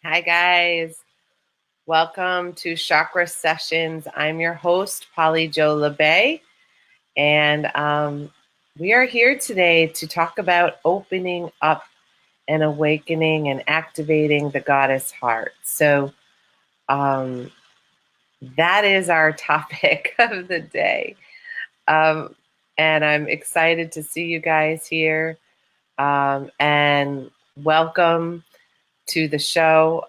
Hi, guys. Welcome to Chakra Sessions. I'm your host, Polly Jo Labbe, and we are here today to talk about opening up and awakening and activating the goddess heart. So that is our topic of the day. Um, and I'm excited to see you guys here. And welcome to the show.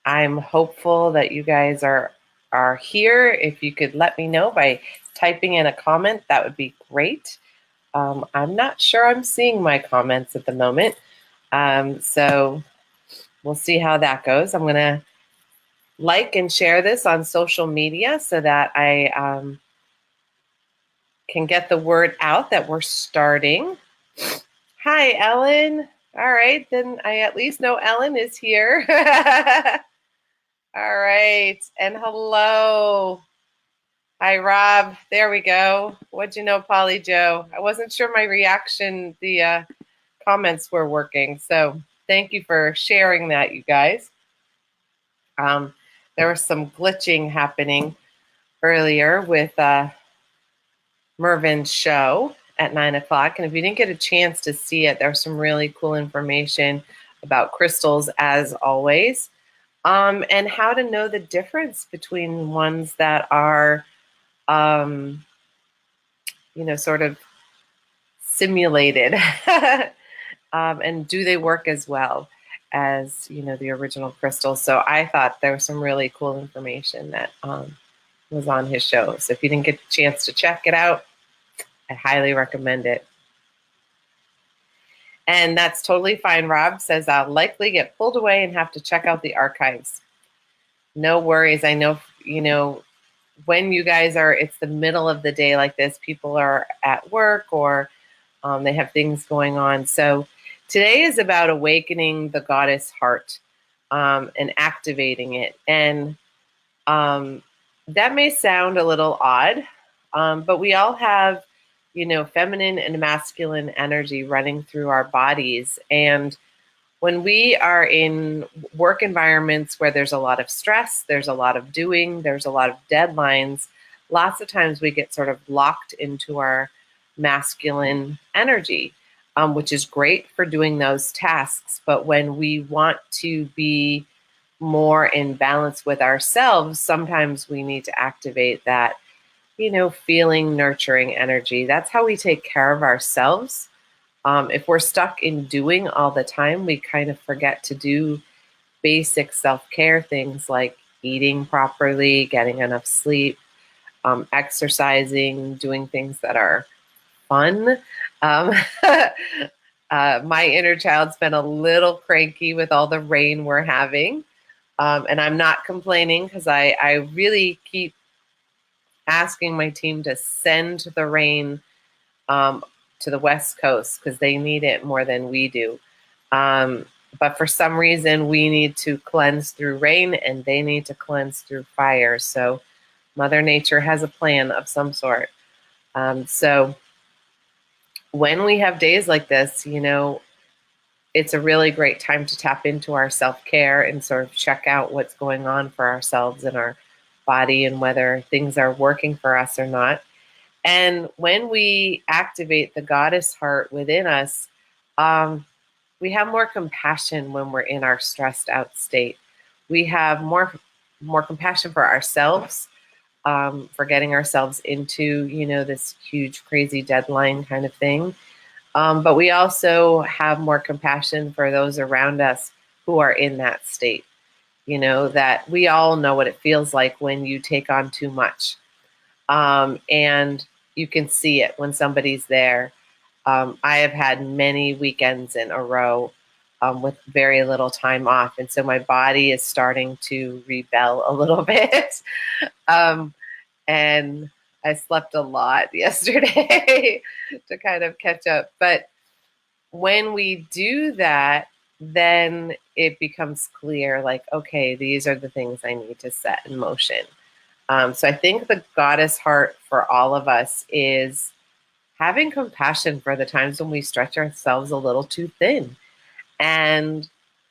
I'm hopeful that you guys are here. If you could let me know by typing in a comment, that would be great. I'm not sure I'm seeing my comments at the moment, so we'll see how that goes. I'm going to like and share this on social media so that I can get the word out that we're starting. Hi, Ellen. All right, then I at least know Ellen is here. All right, and hello. Hi, Rob. There we go. What'd you know, Polly Joe? I wasn't sure my reaction, the comments were working. So thank you for sharing that, you guys. There was some glitching happening earlier with Mervin's show at 9 o'clock. And if you didn't get a chance to see it, there's some really cool information about crystals, as always, and how to know the difference between ones that are sort of simulated and do they work as well as the original crystals. So I thought there was some really cool information that was on his show. So if you didn't get a chance to check it out, I highly recommend it. And that's totally fine. Rob says I'll likely get pulled away and have to check out the archives. No worries. I know when you guys are, it's the middle of the day like this, people are at work or they have things going on. So today is about awakening the goddess heart and activating it. And that may sound a little odd, but we all have, feminine and masculine energy running through our bodies. And when we are in work environments where there's a lot of stress, there's a lot of doing, there's a lot of deadlines, lots of times we get sort of locked into our masculine energy, which is great for doing those tasks. But when we want to be more in balance with ourselves, sometimes we need to activate that, feeling, nurturing energy. That's how we take care of ourselves. If we're stuck in doing all the time, we kind of forget to do basic self-care things like eating properly, getting enough sleep, exercising, doing things that are fun. My inner child's been a little cranky with all the rain we're having. And I'm not complaining because I really keep asking my team to send the rain to the West Coast because they need it more than we do. But for some reason, we need to cleanse through rain and they need to cleanse through fire. So Mother Nature has a plan of some sort. So when we have days like this, it's a really great time to tap into our self-care and sort of check out what's going on for ourselves and our body and whether things are working for us or not. And when we activate the goddess heart within us, we have more compassion when we're in our stressed out state. We have more compassion for ourselves, for getting ourselves into, this huge, crazy deadline kind of thing. But we also have more compassion for those around us who are in that state. That we all know what it feels like when you take on too much. And you can see it when somebody's there. I have had many weekends in a row with very little time off. And so my body is starting to rebel a little bit. And I slept a lot yesterday to kind of catch up. But when we do that, then it becomes clear, like, okay, these are the things I need to set in motion. So I think the goddess heart for all of us is having compassion for the times when we stretch ourselves a little too thin and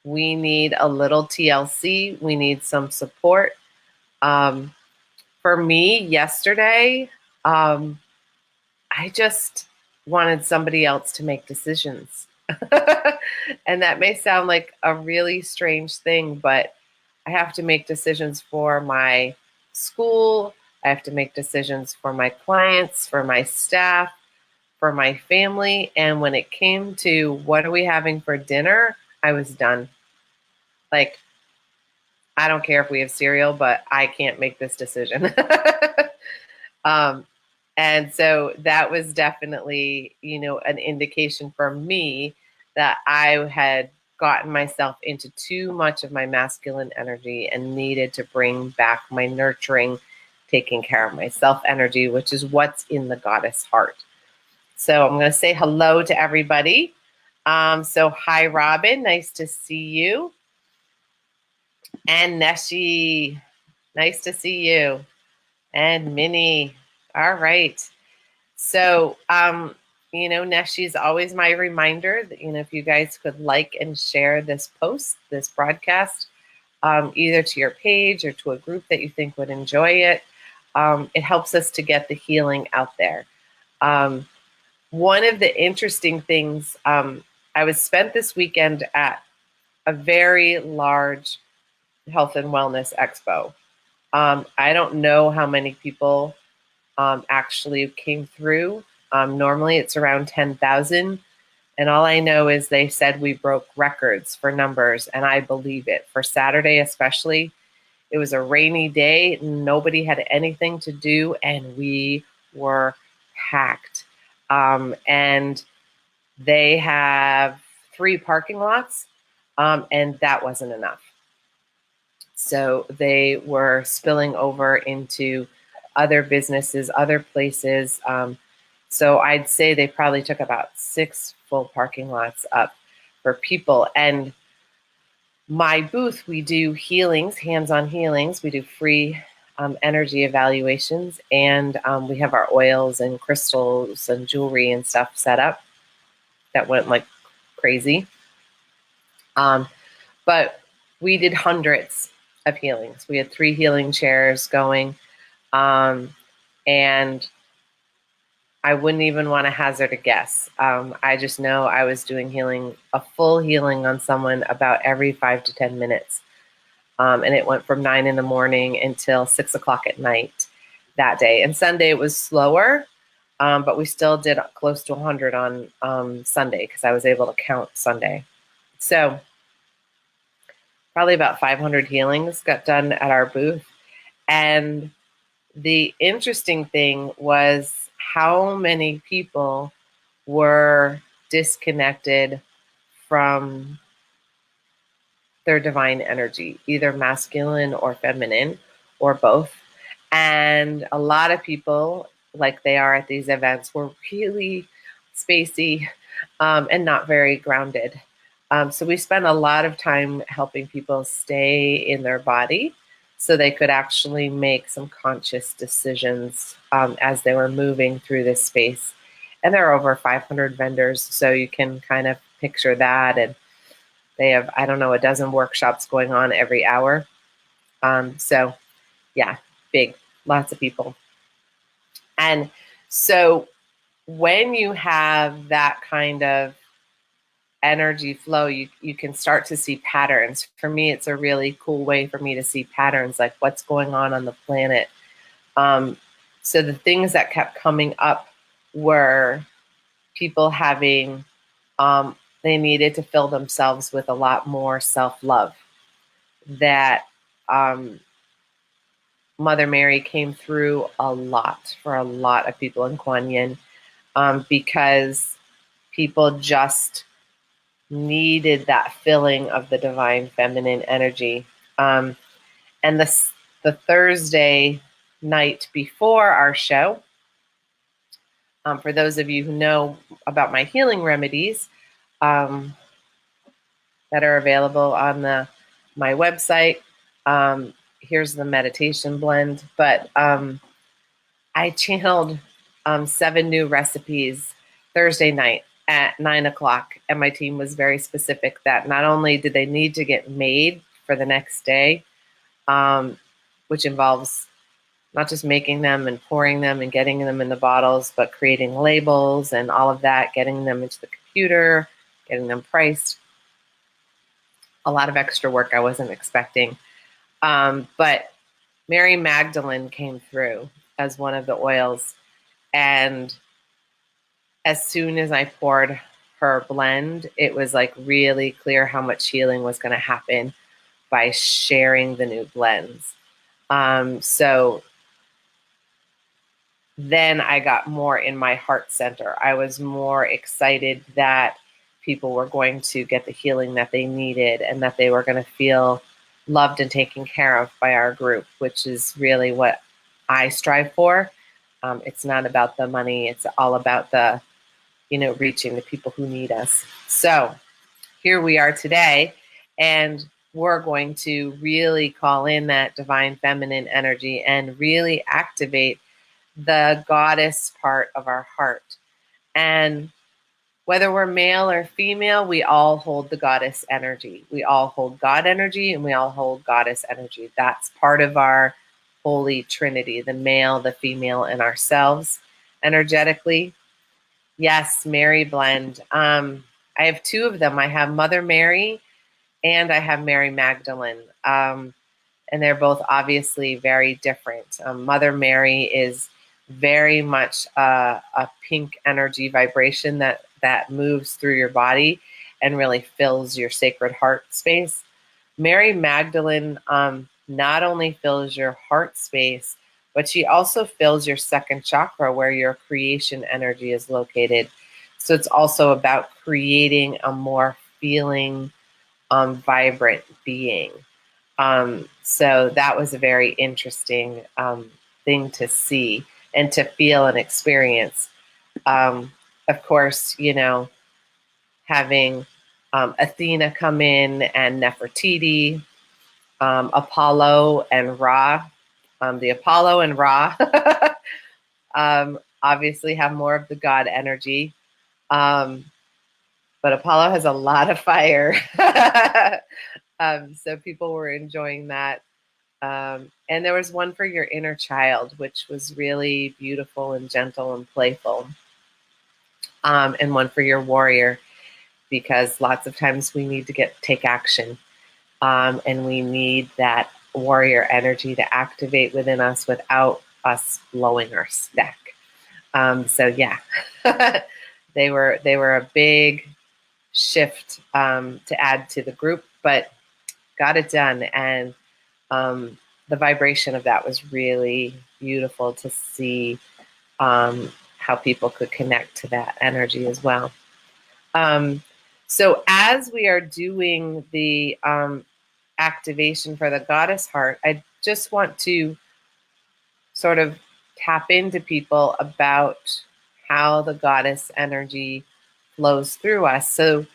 we need a little TLC. We need some support. For me, yesterday, I just wanted somebody else to make decisions. And that may sound like a really strange thing, but I have to make decisions for my school. I have to make decisions for my clients, for my staff, for my family. And when it came to what are we having for dinner, I was done. Like, I don't care if we have cereal, but I can't make this decision. um, and so that was definitely, an indication for me that I had gotten myself into too much of my masculine energy and needed to bring back my nurturing, taking care of myself energy, which is what's in the goddess heart. So I'm going to say hello to everybody. So hi, Robin. Nice to see you. And Neshi, nice to see you. And Minnie. All right. So, Neshi is always my reminder that, if you guys could like and share this post, this broadcast, either to your page or to a group that you think would enjoy it. It helps us to get the healing out there. One of the interesting things, I was spent this weekend at a very large health and wellness expo. I don't know how many people actually came through. Normally it's around 10,000. And all I know is they said we broke records for numbers, and I believe it. For Saturday especially, it was a rainy day. Nobody had anything to do, and we were packed. And they have 3 parking lots, and that wasn't enough. So they were spilling over into other businesses, other places. So I'd say they probably took about 6 full parking lots up for people. And my booth, we do healings, hands-on healings. We do free energy evaluations, and we have our oils and crystals and jewelry and stuff set up that went like crazy. But we did hundreds of healings. We had 3 healing chairs going, and I wouldn't even want to hazard a guess. I just know I was doing a full healing on someone about every 5 to 10 minutes. And it went from 9 in the morning until 6 o'clock at night that day. And Sunday it was slower, but we still did close to 100 on Sunday because I was able to count Sunday. So probably about 500 healings got done at our booth. And the interesting thing was how many people were disconnected from their divine energy, either masculine or feminine or both. And a lot of people, like they are at these events, were really spacey and not very grounded. So we spent a lot of time helping people stay in their body so they could actually make some conscious decisions as they were moving through this space. And there are over 500 vendors, so you can kind of picture that. And they have, I don't know, a dozen workshops going on every hour. So yeah, big, lots of people. And so when you have that kind of energy flow, you can start to see patterns. For me, it's a really cool way for me to see patterns, like what's going on the planet. So the things that kept coming up were people having, they needed to fill themselves with a lot more self-love. That Mother Mary came through a lot for a lot of people in Kuan Yin, because people just needed that filling of the divine feminine energy. And the Thursday night before our show, for those of you who know about my healing remedies that are available on my website, here's the meditation blend. But I channeled 7 new recipes Thursday night. at 9 o'clock. And my team was very specific that not only did they need to get made for the next day, which involves not just making them and pouring them and getting them in the bottles, but creating labels and all of that, getting them into the computer, getting them priced. A lot of extra work I wasn't expecting. But Mary Magdalene came through as one of the oils. And as soon as I poured her blend, it was like really clear how much healing was going to happen by sharing the new blends. So then I got more in my heart center. I was more excited that people were going to get the healing that they needed and that they were going to feel loved and taken care of by our group, which is really what I strive for. It's not about the money. It's all about the, reaching the people who need us. So here we are today, and we're going to really call in that divine feminine energy and really activate the goddess part of our heart. And whether we're male or female, we all hold the goddess energy. We all hold God energy and we all hold goddess energy. That's part of our holy trinity, the male, the female, and ourselves energetically. Yes, Mary blend. I have two of them. I have Mother Mary and I have Mary Magdalene. And they're both obviously very different. Mother Mary is very much a pink energy vibration that moves through your body and really fills your sacred heart space. Mary Magdalene not only fills your heart space, but she also fills your second chakra where your creation energy is located. So it's also about creating a more feeling, vibrant being. So that was a very interesting thing to see and to feel and experience. Of course, having Athena come in and Nefertiti, Apollo and Ra. The Apollo and Ra obviously have more of the God energy. But Apollo has a lot of fire. So people were enjoying that. And there was one for your inner child, which was really beautiful and gentle and playful. And one for your warrior, because lots of times we need to take action. And we need that warrior energy to activate within us without us blowing our stack. So yeah, they were a big shift to add to the group, but got it done. And the vibration of that was really beautiful to see how people could connect to that energy as well. So as we are doing the activation for the goddess heart, I just want to sort of tap into people about how the goddess energy flows through us. So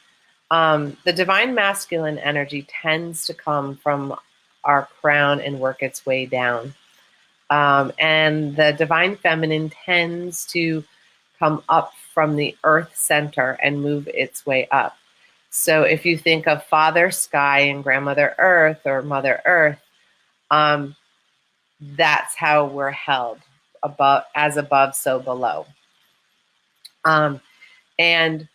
the divine masculine energy tends to come from our crown and work its way down. And the divine feminine tends to come up from the earth center and move its way up. So if you think of Father Sky and Grandmother Earth or Mother Earth, that's how we're held, above, so below. And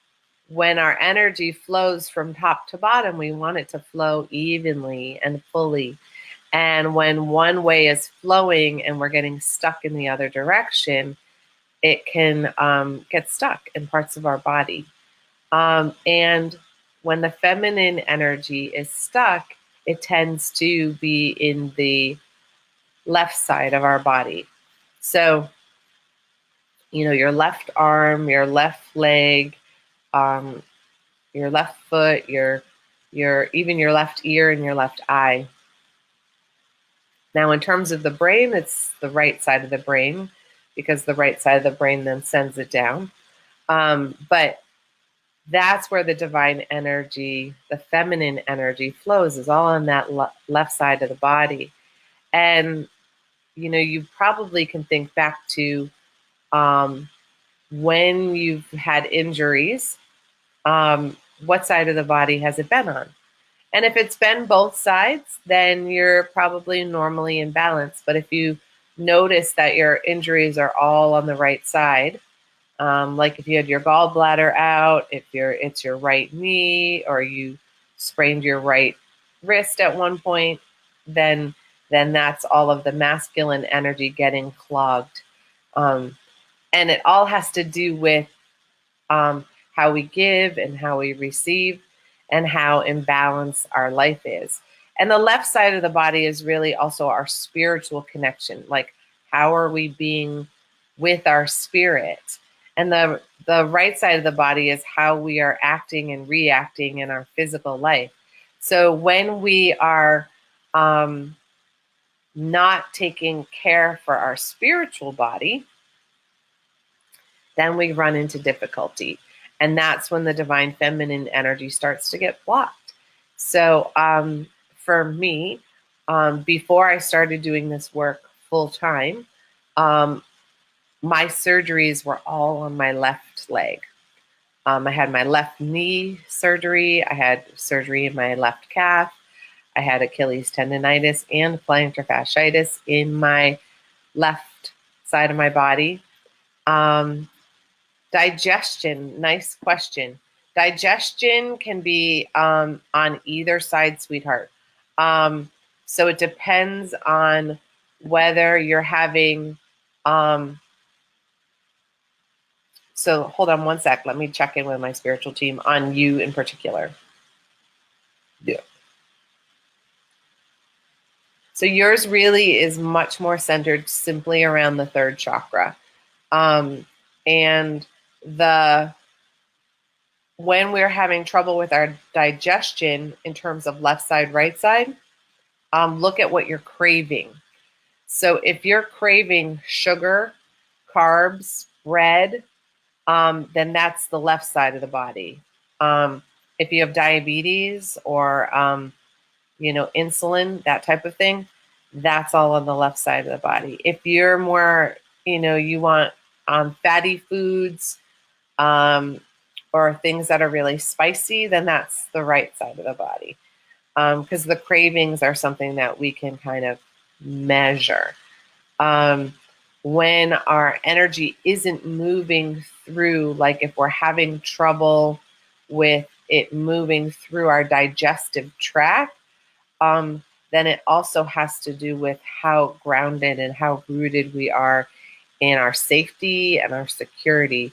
when our energy flows from top to bottom, we want it to flow evenly and fully. And when one way is flowing and we're getting stuck in the other direction, it can get stuck in parts of our body. And when the feminine energy is stuck, it tends to be in the left side of our body. So, your left arm, your left leg, your left foot, even your left ear and your left eye. Now, in terms of the brain, it's the right side of the brain, because the right side of the brain then sends it down. But that's where the divine energy, the feminine energy flows, is all on that left side of the body. And, you probably can think back to when you've had injuries what side of the body has it been on? And if it's been both sides, then you're probably normally in balance. But if you notice that your injuries are all on the right side, like if you had your gallbladder out, if it's your right knee, or you sprained your right wrist at one point, then that's all of the masculine energy getting clogged. And it all has to do with how we give and how we receive and how imbalanced our life is. And the left side of the body is really also our spiritual connection. Like, how are we being with our spirit? And the right side of the body is how we are acting and reacting in our physical life. So when we are not taking care for our spiritual body, then we run into difficulty. And that's when the divine feminine energy starts to get blocked. So for me, before I started doing this work full time, my surgeries were all on my left leg. I had my left knee surgery. I had surgery in my left calf. I had Achilles tendonitis and plantar fasciitis in my left side of my body. Digestion, nice question. Digestion can be on either side, sweetheart. So it depends on whether you're having. So hold on one sec. Let me check in with my spiritual team on you in particular. Yeah. So yours really is much more centered simply around the third chakra. And when we're having trouble with our digestion in terms of left side, right side, look at what you're craving. So if you're craving sugar, carbs, bread, then that's the left side of the body. If you have diabetes or, insulin, that type of thing, that's all on the left side of the body. If you're more, you want fatty foods, or things that are really spicy, then that's the right side of the body. Because the cravings are something that we can kind of measure. When our energy isn't moving through, like if we're having trouble with it moving through our digestive tract, then it also has to do with how grounded and how rooted we are in our safety and our security.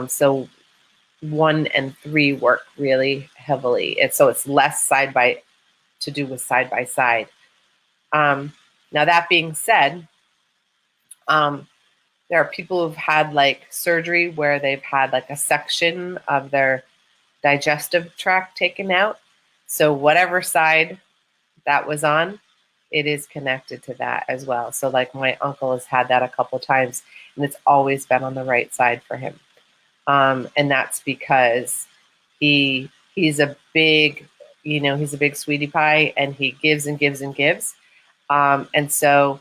So 1 and 3 work really heavily. So it's less to do with side by side. Now that being said, there are people who've had like surgery where they've had like a section of their digestive tract taken out. So whatever side that was on, it is connected to that as well. So like my uncle has had that a couple times, and it's always been on the right side for him. And that's because he's a big, he's a big sweetie pie, and he gives and gives and gives. And so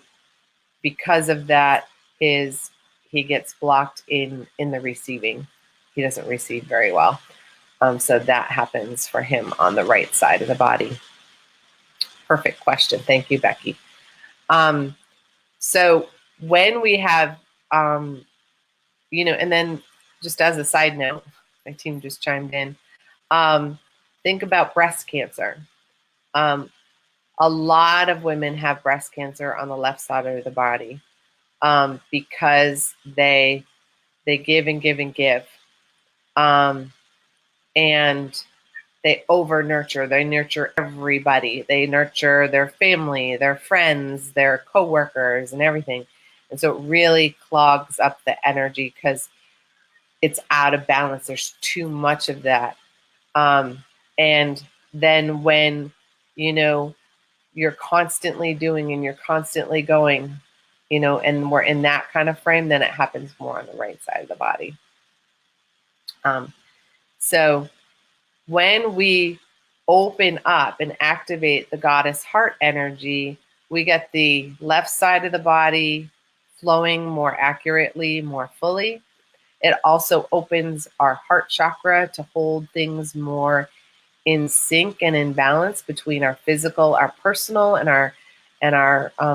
because of that, he gets blocked in the receiving. He doesn't receive very well. So that happens for him on the right side of the body. Perfect question. Thank you, Becky. So when we have, and then just as a side note, my team just chimed in, think about breast cancer. A lot of women have breast cancer on the left side of the body because they give and give and give. And they over nurture. They nurture everybody. They nurture their family, their friends, their coworkers, and everything. And so it really clogs up the energy because it's out of balance. There's too much of that. And then when, you're constantly doing and you're constantly going, and we're in that kind of frame, then it happens more on the right side of the body. So when we open up and activate the goddess heart energy, we get the left side of the body flowing more accurately, more fully. It also opens our heart chakra to hold things more in sync and in balance between our physical, our personal, and our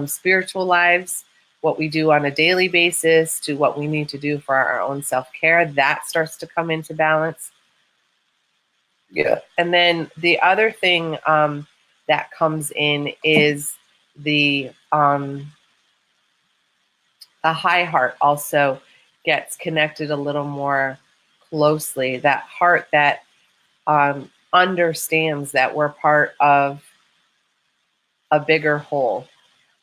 spiritual lives. What we do on a daily basis to what we need to do for our own self-care, that starts to come into balance. Yeah. And then the other thing that comes in is the high heart also gets connected a little more closely. That heart that understands that we're part of a bigger whole.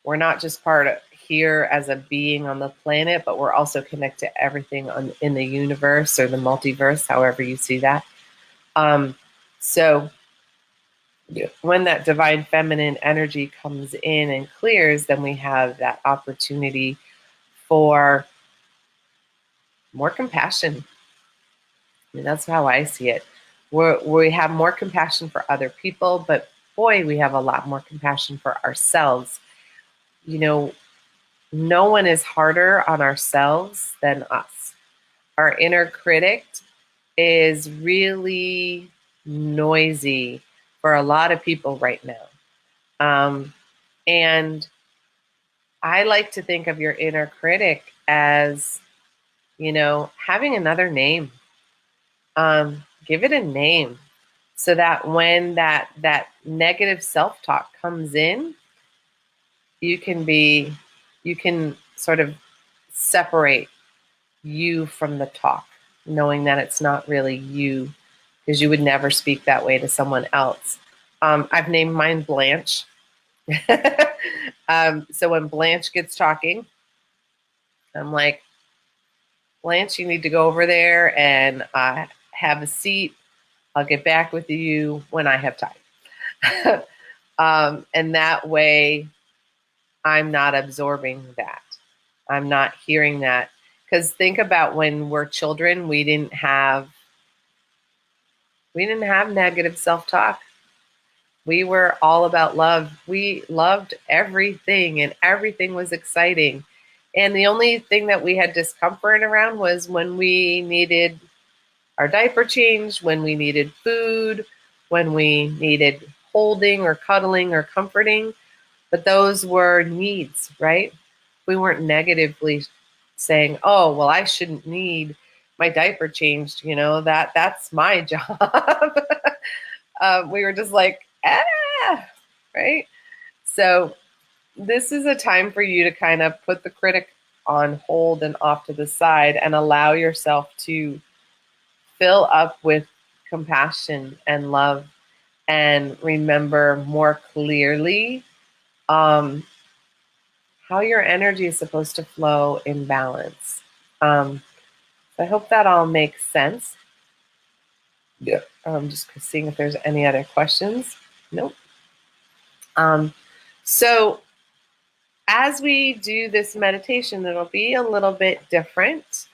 We're not just part of here as a being on the planet, but we're also connected to everything in the universe or the multiverse, however you see that. So when that divine feminine energy comes in and clears, then we have that opportunity for more compassion. I mean, that's how I see it. We have more compassion for other people, but boy, we have a lot more compassion for ourselves. You know, no one is harder on ourselves than us. Our inner critic is really noisy for a lot of people right now. And I like to think of your inner critic as, having another name. Give it a name so that when that negative self-talk comes in, you can sort of separate you from the talk, knowing that it's not really you, because you would never speak that way to someone else. I've named mine Blanche. So when Blanche gets talking, I'm like, Blanche, you need to go over there and have a seat. I'll get back with you when I have time. And that way, I'm not absorbing that. I'm not hearing that. Because think about when we're children, we didn't have negative self-talk. We were all about love. We loved everything, and everything was exciting. And the only thing that we had discomfort around was when we needed our diaper changed, when we needed food, when we needed holding or cuddling or comforting. But those were needs, right? We weren't negatively saying, oh, well, I shouldn't need my diaper changed. That's my job. We were just like, right? So this is a time for you to kind of put the critic on hold and off to the side and allow yourself to fill up with compassion and love and remember more clearly how your energy is supposed to flow in balance. So I hope that all makes sense. Yeah. Just seeing if there's any other questions. Nope. So as we do this meditation, it'll be a little bit different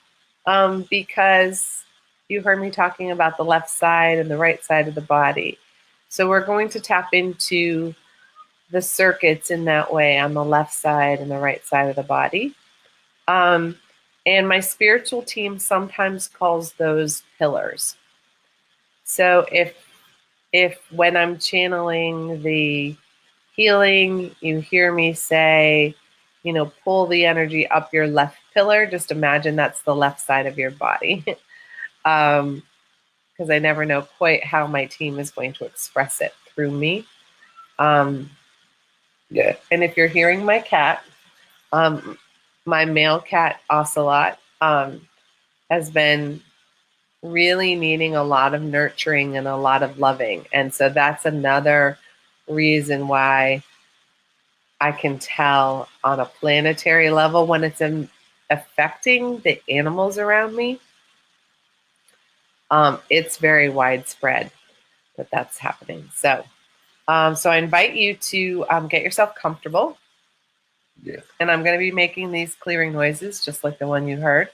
because you heard me talking about the left side and the right side of the body. So we're going to tap into the circuits in that way on the left side and the right side of the body. And my spiritual team sometimes calls those pillars. So if when I'm channeling the healing, you hear me say, pull the energy up your left pillar, just imagine that's the left side of your body. Because I never know quite how my team is going to express it through me. Yeah. And if you're hearing my cat, my male cat, Ocelot, has been really needing a lot of nurturing and a lot of loving. And so that's another reason why I can tell on a planetary level when it's affecting the animals around me. It's very widespread that that's happening. So I invite you to get yourself comfortable. Yeah. And I'm going to be making these clearing noises, just like the one you heard,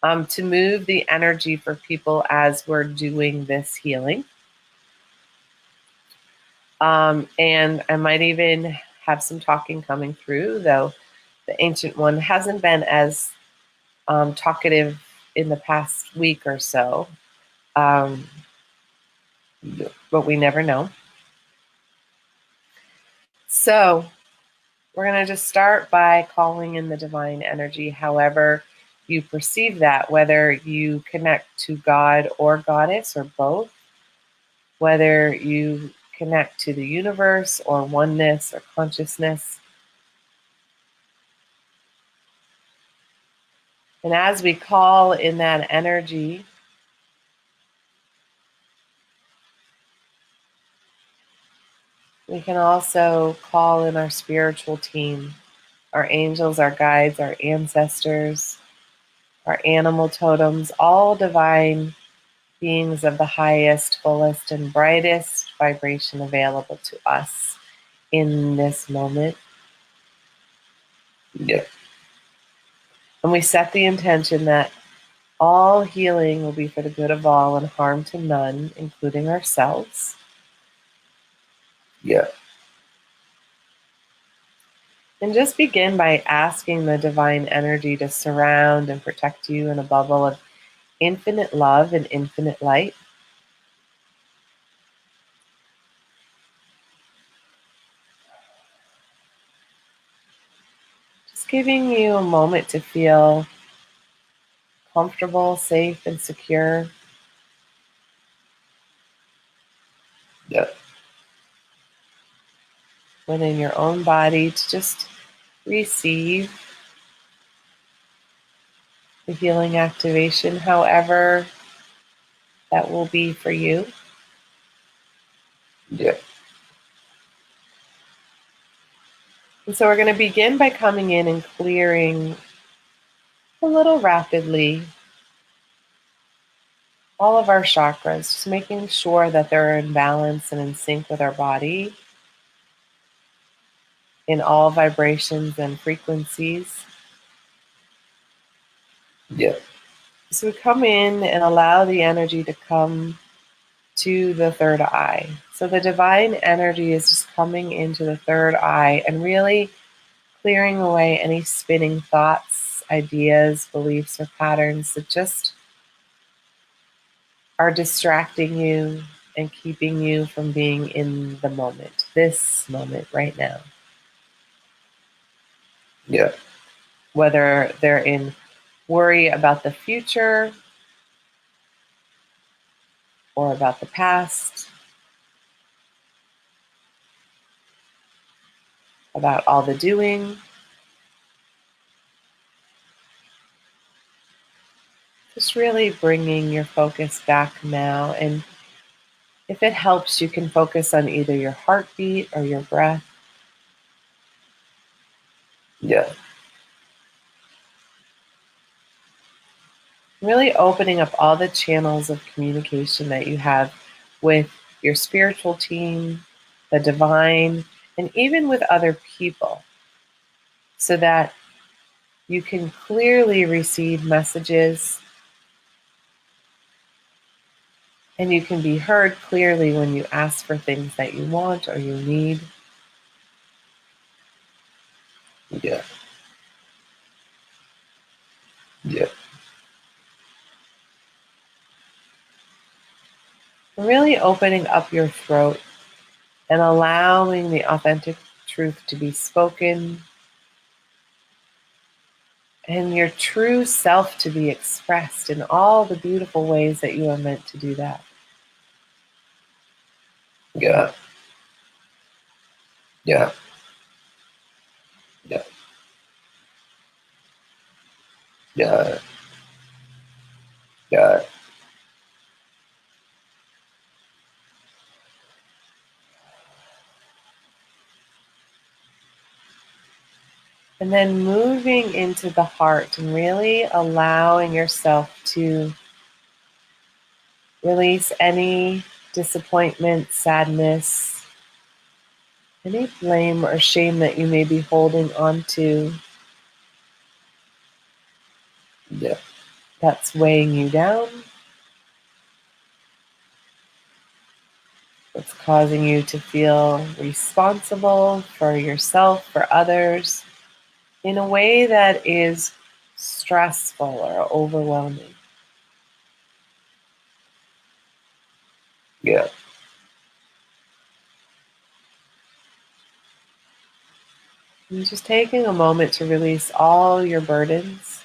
to move the energy for people as we're doing this healing. And I might even have some talking coming through, though the Ancient One hasn't been as talkative in the past week or so. But we never know. So we're going to just start by calling in the divine energy, however you perceive that, whether you connect to God or Goddess or both, whether you connect to the universe or oneness or consciousness. And as we call in that energy, we can also call in our spiritual team, our angels, our guides, our ancestors, our animal totems, all divine beings of the highest, fullest, and brightest vibration available to us in this moment. Yep. And we set the intention that all healing will be for the good of all and harm to none, including ourselves. Yeah. And just begin by asking the divine energy to surround and protect you in a bubble of infinite love and infinite light. Just giving you a moment to feel comfortable, safe, and secure. Yeah. Within your own body to just receive the healing activation, however that will be for you. Yeah. And so we're going to begin by coming in and clearing a little rapidly all of our chakras, just making sure that they're in balance and in sync with our body in all vibrations and frequencies. Yeah. So we come in and allow the energy to come to the third eye. So the divine energy is just coming into the third eye and really clearing away any spinning thoughts, ideas, beliefs, or patterns that just are distracting you and keeping you from being in the moment, this moment right now. Yeah. Whether they're in worry about the future or about the past, about all the doing. Just really bringing your focus back now. And if it helps, you can focus on either your heartbeat or your breath. Yeah. Really opening up all the channels of communication that you have with your spiritual team, the divine, and even with other people, so that you can clearly receive messages and you can be heard clearly when you ask for things that you want or you need. Yeah. Yeah. Really opening up your throat and allowing the authentic truth to be spoken and your true self to be expressed in all the beautiful ways that you are meant to do that. Yeah. Yeah. Yeah. Yeah. Yeah. And then moving into the heart and really allowing yourself to release any disappointment, sadness, any blame or shame that you may be holding on to. Yeah. That's weighing you down. That's causing you to feel responsible for yourself, for others, in a way that is stressful or overwhelming. Yeah. And just taking a moment to release all your burdens,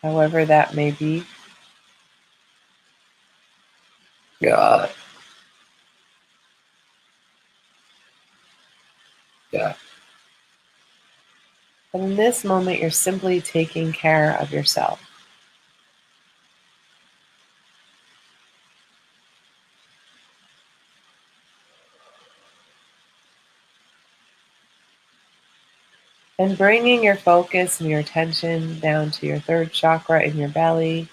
however that may be. Yeah. Yeah. And in this moment, you're simply taking care of yourself. And bringing your focus and your attention down to your third chakra in your belly,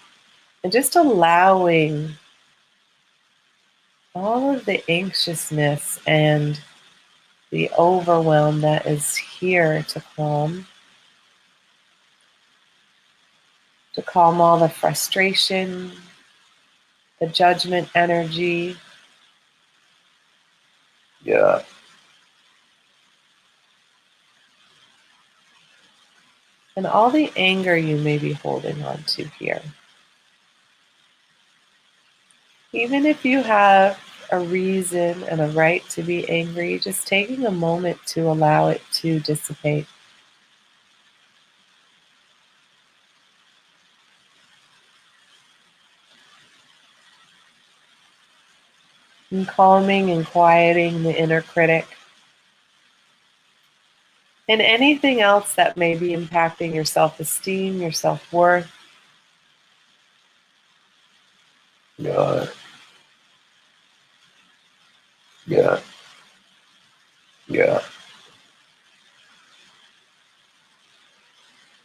and just allowing all of the anxiousness and the overwhelm that is here to calm all the frustration, the judgment energy. Yeah. And all the anger you may be holding on to here. Even if you have a reason and a right to be angry, just taking a moment to allow it to dissipate. And calming and quieting the inner critic. And anything else that may be impacting your self-esteem, your self-worth. Yeah. Yeah. Yeah.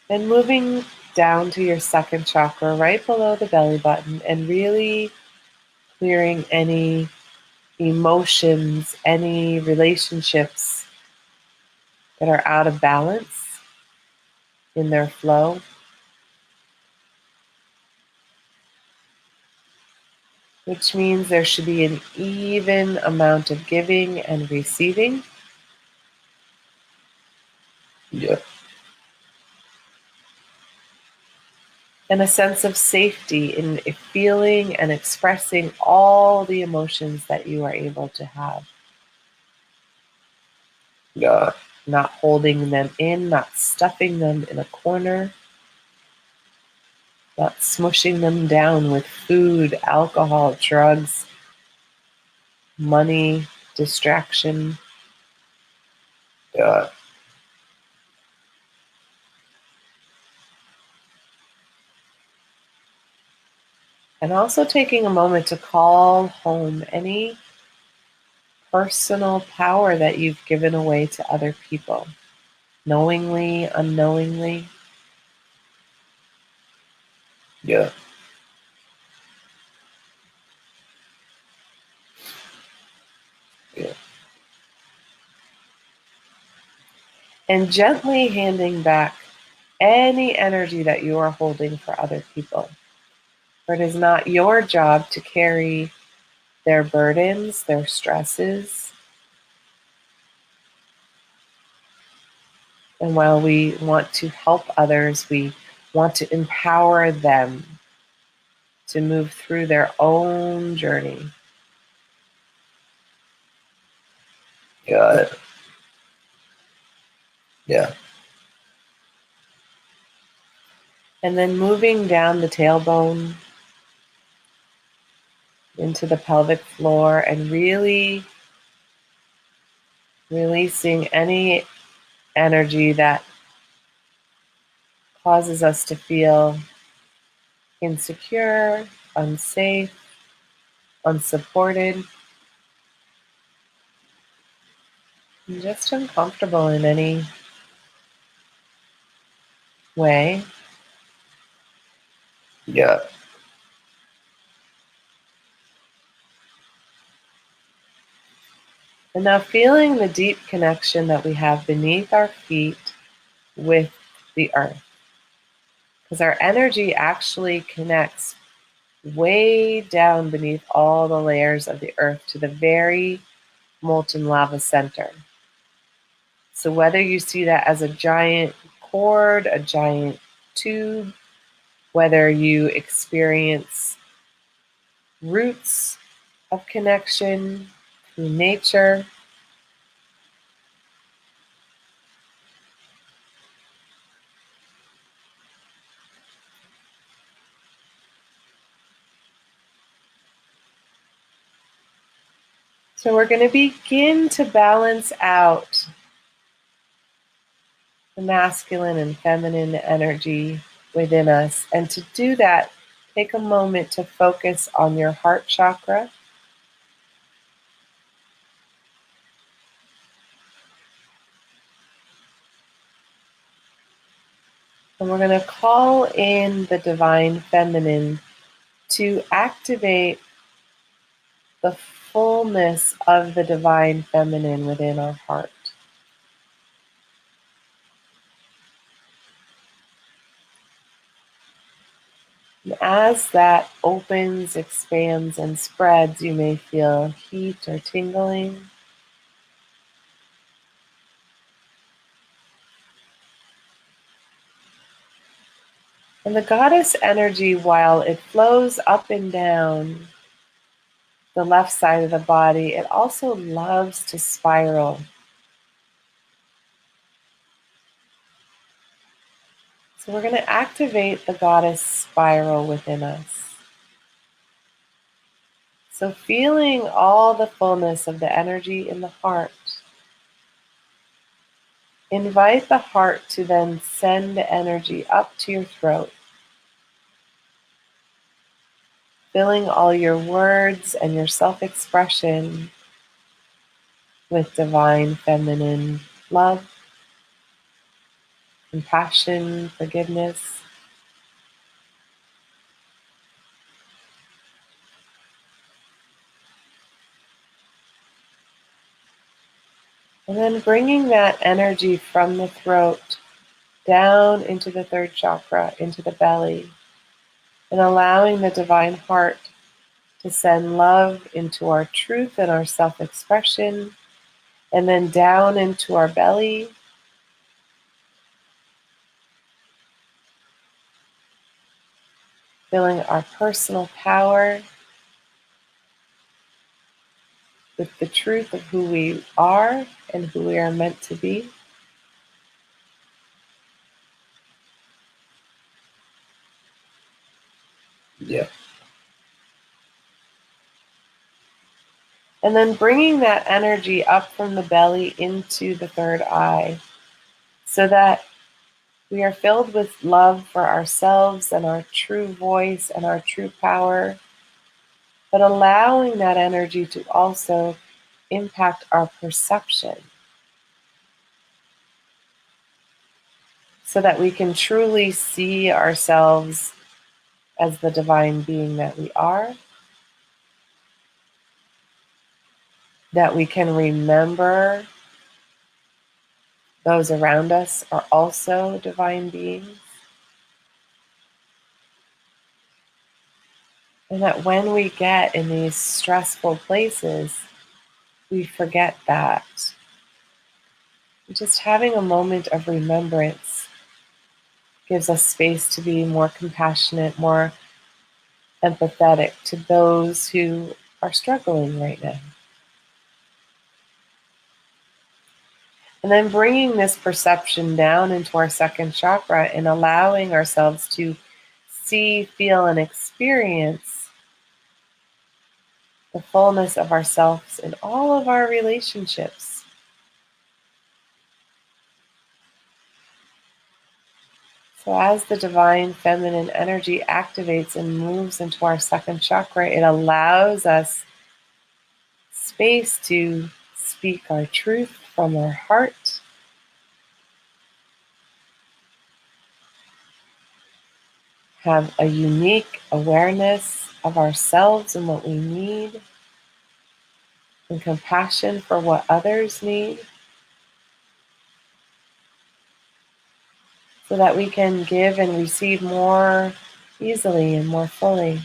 And moving down to your second chakra, right below the belly button, and really clearing any emotions, any relationships that are out of balance in their flow. Which means there should be an even amount of giving and receiving. Yep. And a sense of safety in feeling and expressing all the emotions that you are able to have. Yeah. Not holding them in, not stuffing them in a corner, not smushing them down with food, alcohol, drugs, money, distraction. Yeah. And also taking a moment to call home any personal power that you've given away to other people, knowingly, unknowingly. Yeah. Yeah. And gently handing back any energy that you are holding for other people. For it is not your job to carry their burdens, their stresses. And while we want to help others, we want to empower them to move through their own journey. Yeah. Yeah. And then moving down the tailbone into the pelvic floor and really releasing any energy that causes us to feel insecure, unsafe, unsupported, and just uncomfortable in any way. Yeah. And now feeling the deep connection that we have beneath our feet with the earth. Because our energy actually connects way down beneath all the layers of the earth to the very molten lava center. So whether you see that as a giant cord, a giant tube, whether you experience roots of connection through nature. So we're going to begin to balance out the masculine and feminine energy within us. And to do that, take a moment to focus on your heart chakra. And we're going to call in the divine feminine to activate the fullness of the divine feminine within our heart. And as that opens, expands, and spreads, you may feel heat or tingling. And the goddess energy, while it flows up and down the left side of the body, it also loves to spiral. So we're going to activate the goddess spiral within us. So feeling all the fullness of the energy in the heart, invite the heart to then send the energy up to your throat, filling all your words and your self-expression with divine feminine love, compassion, forgiveness. And then bringing that energy from the throat down into the third chakra, into the belly, and allowing the divine heart to send love into our truth and our self-expression, and then down into our belly, filling our personal power with the truth of who we are and who we are meant to be. Yeah. And then bringing that energy up from the belly into the third eye, so that we are filled with love for ourselves and our true voice and our true power, but allowing that energy to also impact our perception, so that we can truly see ourselves as the divine being that we are, that we can remember those around us are also divine beings, and that when we get in these stressful places, we forget that. Just having a moment of remembrance gives us space to be more compassionate, more empathetic to those who are struggling right now. And then bringing this perception down into our second chakra and allowing ourselves to see, feel, and experience the fullness of ourselves in all of our relationships. So as the divine feminine energy activates and moves into our second chakra, it allows us space to speak our truth from our heart, have a unique awareness of ourselves and what we need, and compassion for what others need, so that we can give and receive more easily and more fully.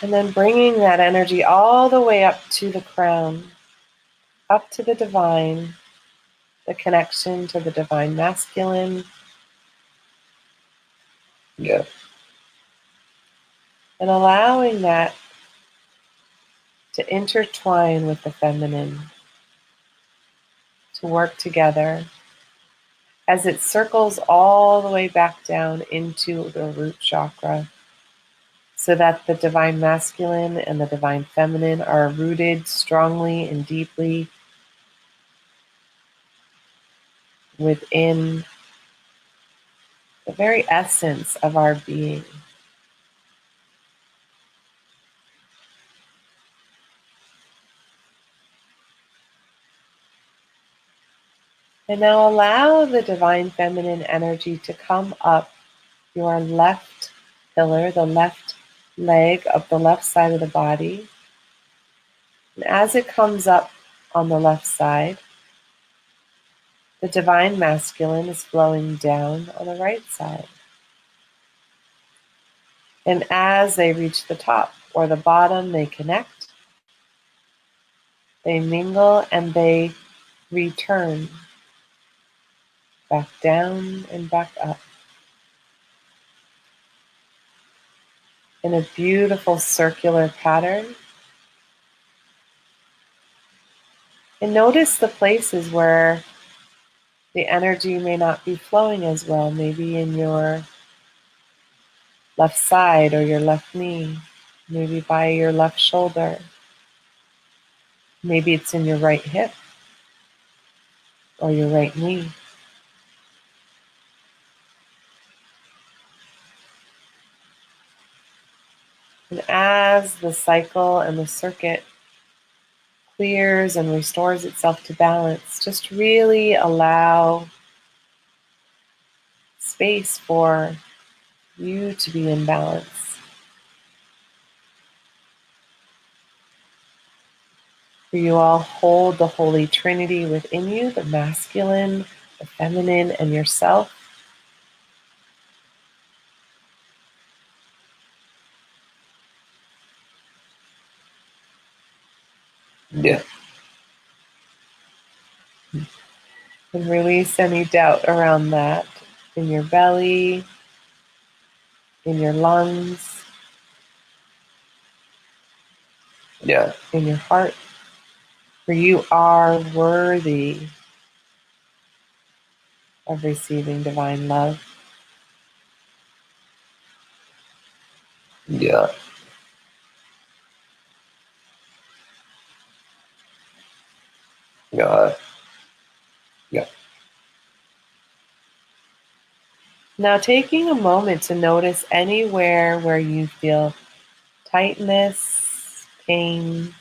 And then bringing that energy all the way up to the crown, up to the divine, the connection to the divine masculine. Yeah. and allowing that to intertwine with the feminine, to work together as it circles all the way back down into the root chakra, so that the divine masculine and the divine feminine are rooted strongly and deeply within the very essence of our being. And now allow the divine feminine energy to come up your left pillar, the left leg of the left side of the body. And as it comes up on the left side, the divine masculine is flowing down on the right side. And as they reach the top or the bottom, they connect, they mingle, and they return back down and back up in a beautiful circular pattern. And notice the places where the energy may not be flowing as well, maybe in your left side or your left knee, maybe by your left shoulder, maybe it's in your right hip or your right knee. And as the cycle and the circuit clears and restores itself to balance, just really allow space for you to be in balance. For you all hold the Holy Trinity within you, the masculine, the feminine, and yourself. Yeah. And release any doubt around that in your belly, in your lungs, yeah, in your heart. For you are worthy of receiving divine love. Yeah. Yeah. Yeah. Now taking a moment to notice anywhere where you feel tightness, pain,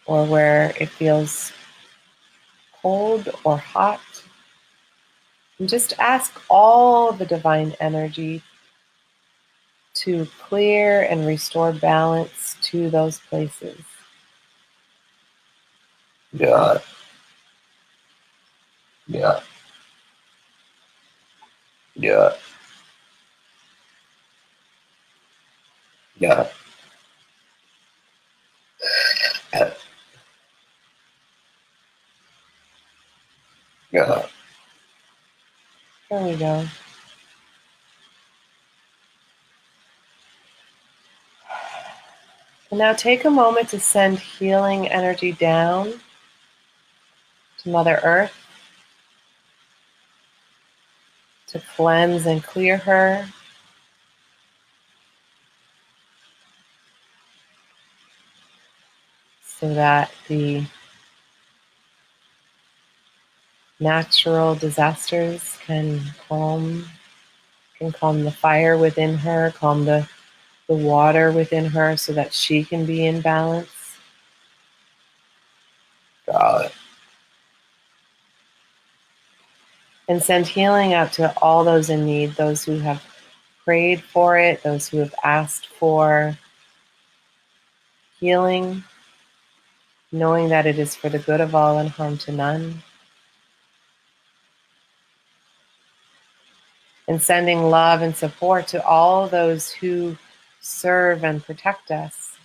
or where it feels cold or hot. And just ask all the divine energy to clear and restore balance to those places. Yeah. Yeah. Yeah. Yeah. Yeah. There we go. And now take a moment to send healing energy down to Mother Earth to cleanse and clear her. So that the natural disasters can calm the fire within her, calm the water within her so that she can be in balance. Got it. And send healing out to all those in need, those who have prayed for it, those who have asked for healing, knowing that it is for the good of all and harm to none. And sending love and support to all those who serve and protect us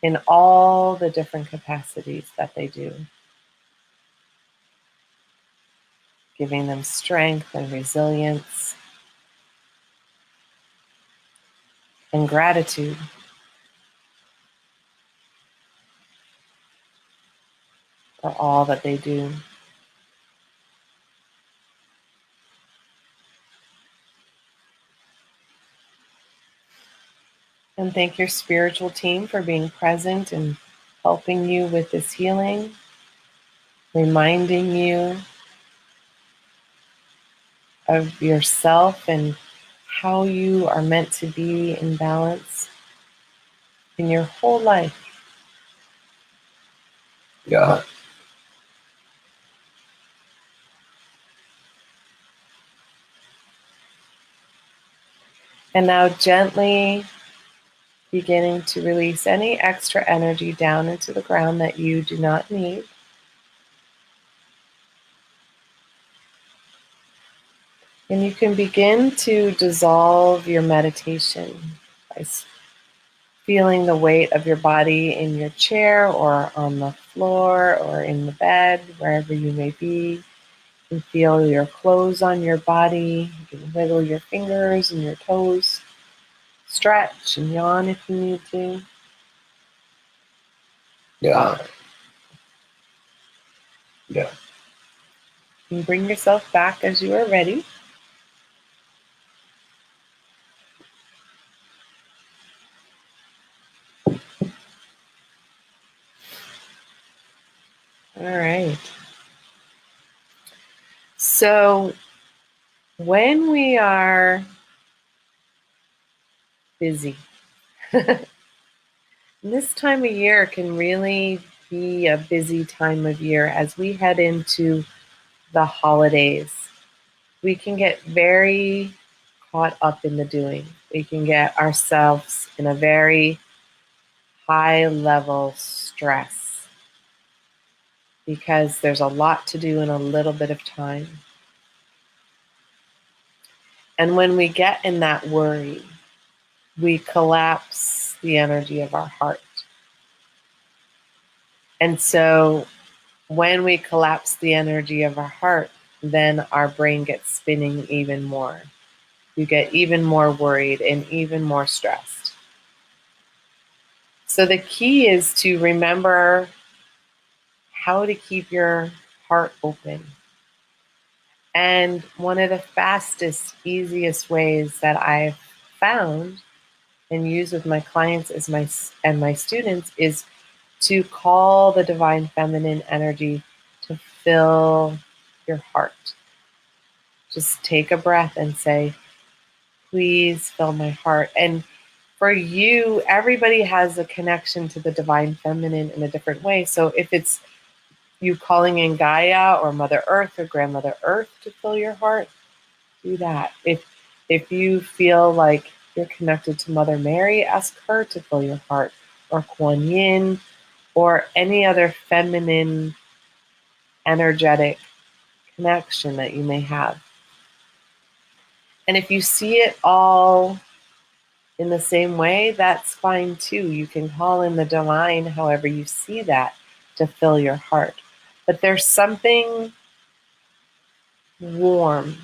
in all the different capacities that they do, giving them strength and resilience, and gratitude for all that they do. And thank your spiritual team for being present and helping you with this healing, reminding you of yourself and how you are meant to be in balance in your whole life. Yeah. And now gently beginning to release any extra energy down into the ground that you do not need. And you can begin to dissolve your meditation by feeling the weight of your body in your chair or on the floor or in the bed, wherever you may be. You can feel your clothes on your body. You can wiggle your fingers and your toes. Stretch and yawn if you need to. Yeah. Yeah. And bring yourself back as you are ready. All right. So when we are busy, this time of year can really be a busy time of year as we head into the holidays. We can get very caught up in the doing. We can get ourselves in a very high level stress because there's a lot to do in a little bit of time. And when we get in that worry, we collapse the energy of our heart. And so when we collapse the energy of our heart, then our brain gets spinning even more. You get even more worried and even more stressed. So the key is to remember how to keep your heart open. And one of the fastest, easiest ways that I've found and use with my clients and my students is to call the divine feminine energy to fill your heart. Just take a breath and say, please fill my heart. And for you, everybody has a connection to the divine feminine in a different way. So if it's you calling in Gaia or Mother Earth or Grandmother Earth to fill your heart, do that. If you feel like you're connected to Mother Mary, ask her to fill your heart, or Kuan Yin, or any other feminine energetic connection that you may have. And if you see it all in the same way, that's fine too. You can call in the divine however you see that to fill your heart. But there's something warm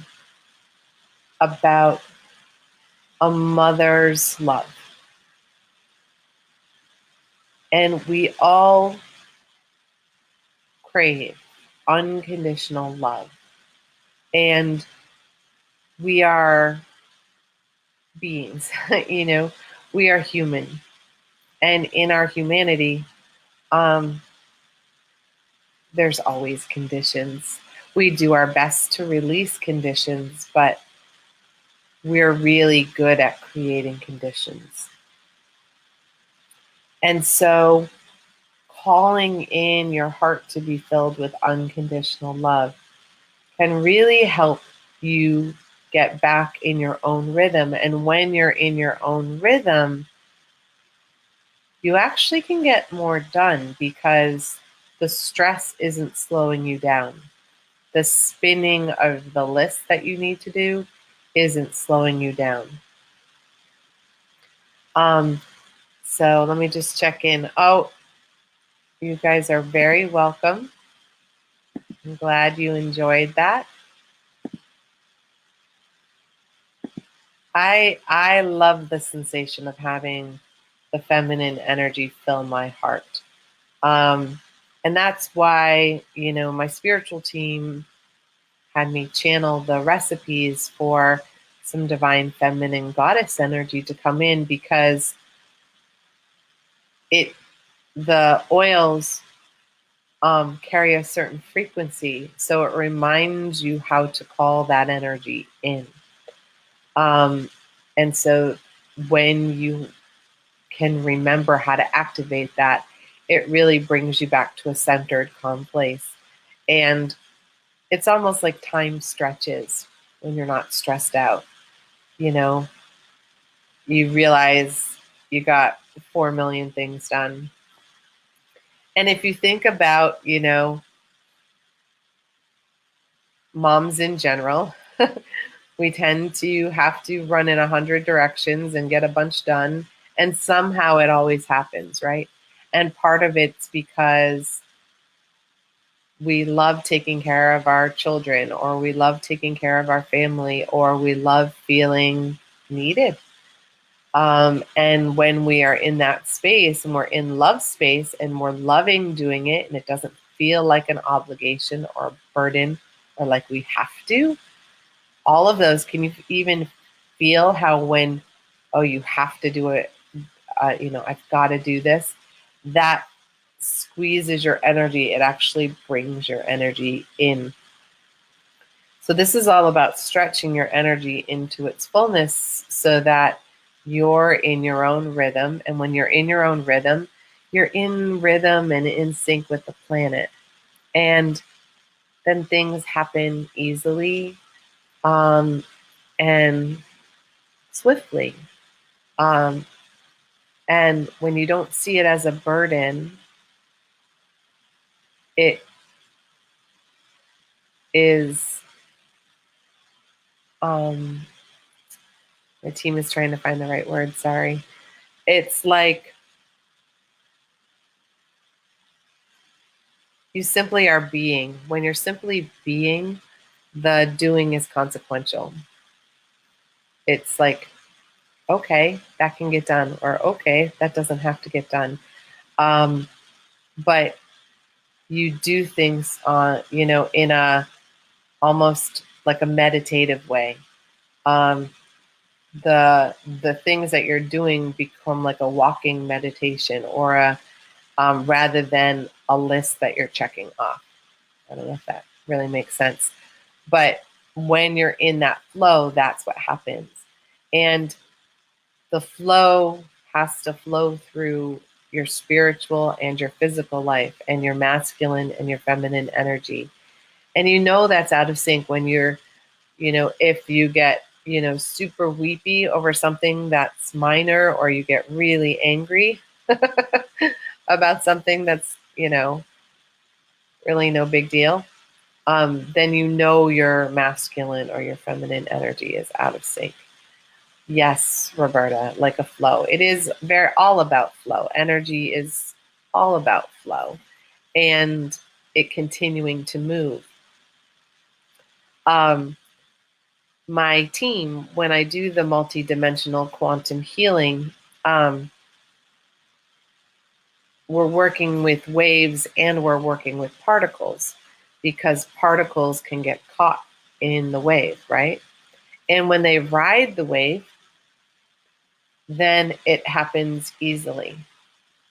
about a mother's love. And we all crave unconditional love. And we are beings, we are human. And in our humanity, there's always conditions. We do our best to release conditions, but we're really good at creating conditions. And so calling in your heart to be filled with unconditional love can really help you get back in your own rhythm. And when you're in your own rhythm, you actually can get more done because the stress isn't slowing you down. The spinning of the list that you need to do isn't slowing you down. So let me just check in. Oh, you guys are very welcome. I'm glad you enjoyed that. I love the sensation of having the feminine energy fill my heart. Um, and that's why, my spiritual team had me channel the recipes for some divine feminine goddess energy to come in, because the oils carry a certain frequency, so it reminds you how to call that energy in. And so when you can remember how to activate that, it really brings you back to a centered, calm place. And it's almost like time stretches when you're not stressed out. You know, you realize you got 4 million things done. And if you think about, moms in general, we tend to have to run in 100 directions and get a bunch done. And somehow it always happens, right? And part of it's because we love taking care of our children, or we love taking care of our family, or we love feeling needed. And when we are in that space and we're in love space and we're loving doing it, and it doesn't feel like an obligation or a burden or like we have to, all of those, can you even feel how when, oh, you have to do it, I've got to do this, that squeezes your energy. It actually brings your energy in. So this is all about stretching your energy into its fullness so that you're in your own rhythm. And when you're in your own rhythm, you're in rhythm and in sync with the planet. And then things happen easily and swiftly. Um, and when you don't see it as a burden, it is, my team is trying to find the right word, sorry. It's like you simply are being. When you're simply being, the doing is consequential. It's like, okay, that can get done, or okay, that doesn't have to get done. But you do things in a almost like a meditative way. The things that you're doing become like a walking meditation, or a rather than a list that you're checking off. I don't know if that really makes sense. But when you're in that flow, that's what happens. And the flow has to flow through your spiritual and your physical life, and your masculine and your feminine energy. And that's out of sync when you're, if you get, super weepy over something that's minor, or you get really angry about something that's, really no big deal, then your masculine or your feminine energy is out of sync. Yes, Roberta, like a flow. It is all about flow. Energy is all about flow and it continuing to move. My team, when I do the multidimensional quantum healing, we're working with waves and we're working with particles, because particles can get caught in the wave, right? And when they ride the wave, then it happens easily.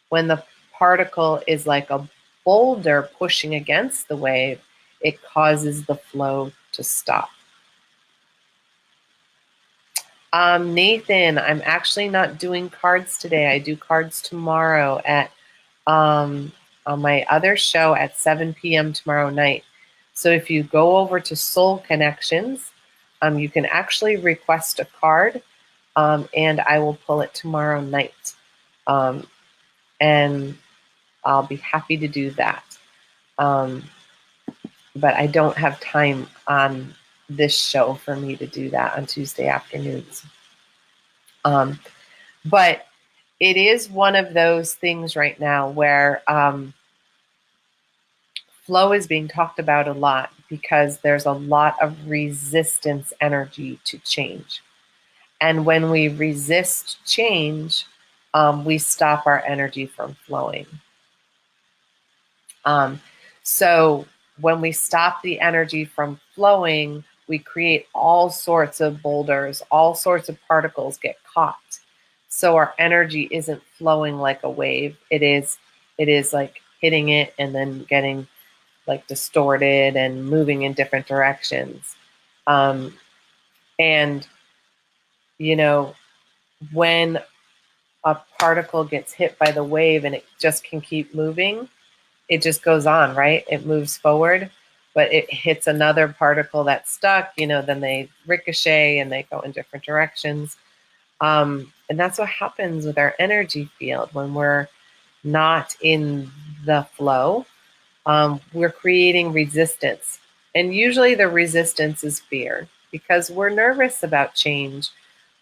When the particle is like a boulder pushing against the wave, it causes the flow to stop. Nathan, I'm actually not doing cards today. I do cards tomorrow at on my other show at 7 p.m. tomorrow night. So if you go over to Soul Connections, you can actually request a card, and I will pull it tomorrow night. And I'll be happy to do that. But I don't have time on this show for me to do that on Tuesday afternoons. But it is one of those things right now where flow is being talked about a lot, because there's a lot of resistance energy to change. And when we resist change, we stop our energy from flowing. So when we stop the energy from flowing, we create all sorts of boulders, all sorts of particles get caught. So our energy isn't flowing like a wave. It is like hitting it and then getting like distorted and moving in different directions. And you know, when a particle gets hit by the wave and it just can keep moving, it just goes on, right? It moves forward, but it hits another particle that's stuck, then they ricochet and they go in different directions. And that's what happens with our energy field when we're not in the flow. We're creating resistance. And usually the resistance is fear because we're nervous about change.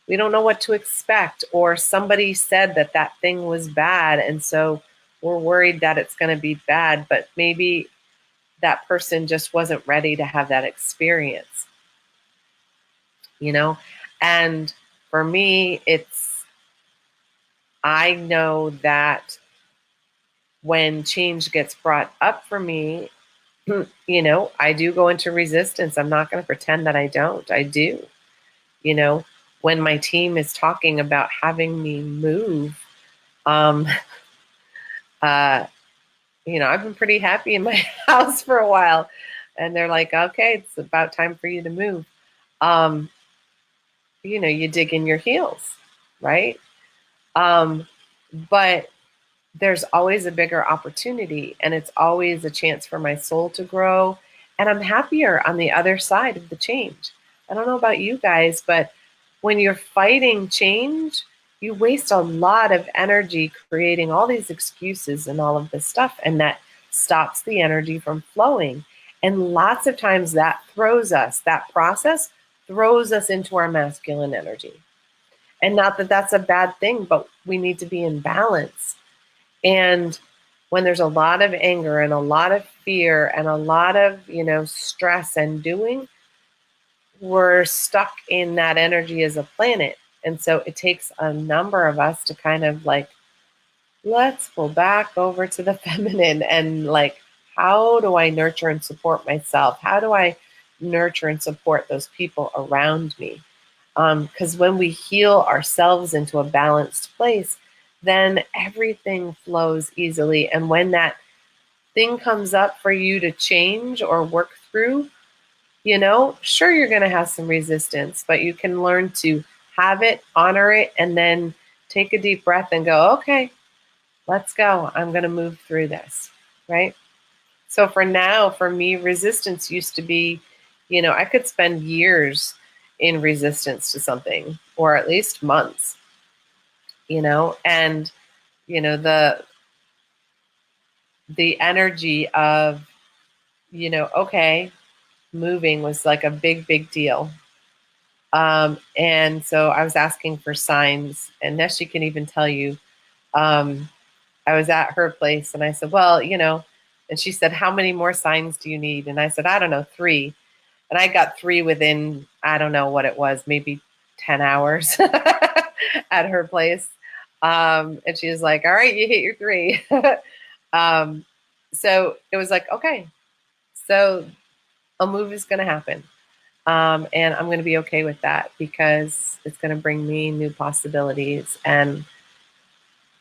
We don't know what to expect, or somebody said that that thing was bad. And so we're worried that it's going to be bad, but maybe that person just wasn't ready to have that experience, And for me, I know that when change gets brought up for me, I do go into resistance. I'm not going to pretend that I don't. I do. When my team is talking about having me move, I've been pretty happy in my house for a while, and they're like, okay, it's about time for you to move. You dig in your heels, right? But there's always a bigger opportunity, and it's always a chance for my soul to grow, and I'm happier on the other side of the change. I don't know about you guys, but when you're fighting change, you waste a lot of energy creating all these excuses and all of this stuff, and that stops the energy from flowing. And lots of times that process throws us into our masculine energy. And not that that's a bad thing, but we need to be in balance. And when there's a lot of anger and a lot of fear and a lot of, stress and doing, we're stuck in that energy as a planet. And so it takes a number of us to kind of like, let's pull back over to the feminine and like, how do I nurture and support myself? How do I nurture and support those people around me? Because when we heal ourselves into a balanced place, then everything flows easily. And when that thing comes up for you to change or work through, sure, you're going to have some resistance, but you can learn to have it, honor it, and then take a deep breath and go, okay, let's go. I'm going to move through this, right? So for me, resistance used to be, I could spend years in resistance to something, or at least months, and, the energy of, okay, moving was like a big, big deal. And so I was asking for signs, and Neshi can even tell you, I was at her place and I said, well, and she said, how many more signs do you need? And I said, I don't know, 3. And I got 3 within, I don't know what it was, maybe 10 hours at her place. And she was like, all right, you hit your 3. So it was like, okay, so a move is going to happen. And I'm going to be okay with that because it's going to bring me new possibilities and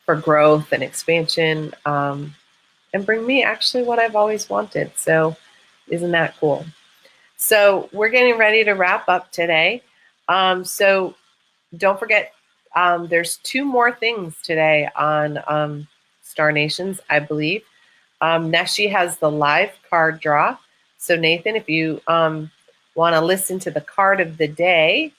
for growth and expansion, and bring me actually what I've always wanted. So isn't that cool? So we're getting ready to wrap up today. So don't forget, there's 2 more things today on Star Nations, I believe. Neshi has the live card draw. So Nathan, if you want to listen to the card of the day,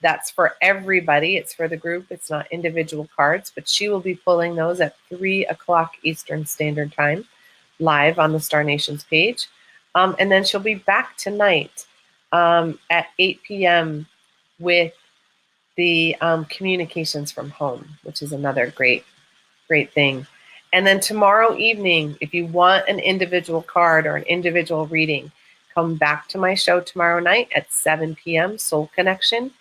that's for everybody. It's for the group. It's not individual cards, but she will be pulling those at 3:00 Eastern Standard Time, live on the Star Nations page. And then she'll be back tonight at 8 p.m. with the communications from home, which is another great thing. And then tomorrow evening, if you want an individual card or an individual reading, come back to my show tomorrow night at 7 p.m. Soul Connection.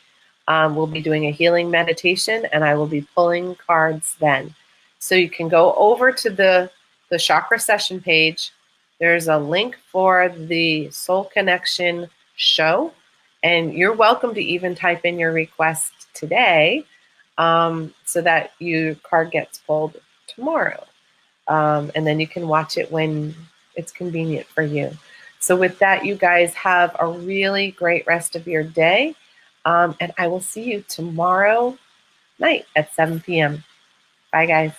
We'll be doing a healing meditation, and I will be pulling cards then. So you can go over to the chakra session page. There's a link for the Soul Connection show, and you're welcome to even type in your request today, so that your card gets pulled tomorrow. And then you can watch it when it's convenient for you. So with that, you guys have a really great rest of your day. And I will see you tomorrow night at 7 p.m. Bye, guys.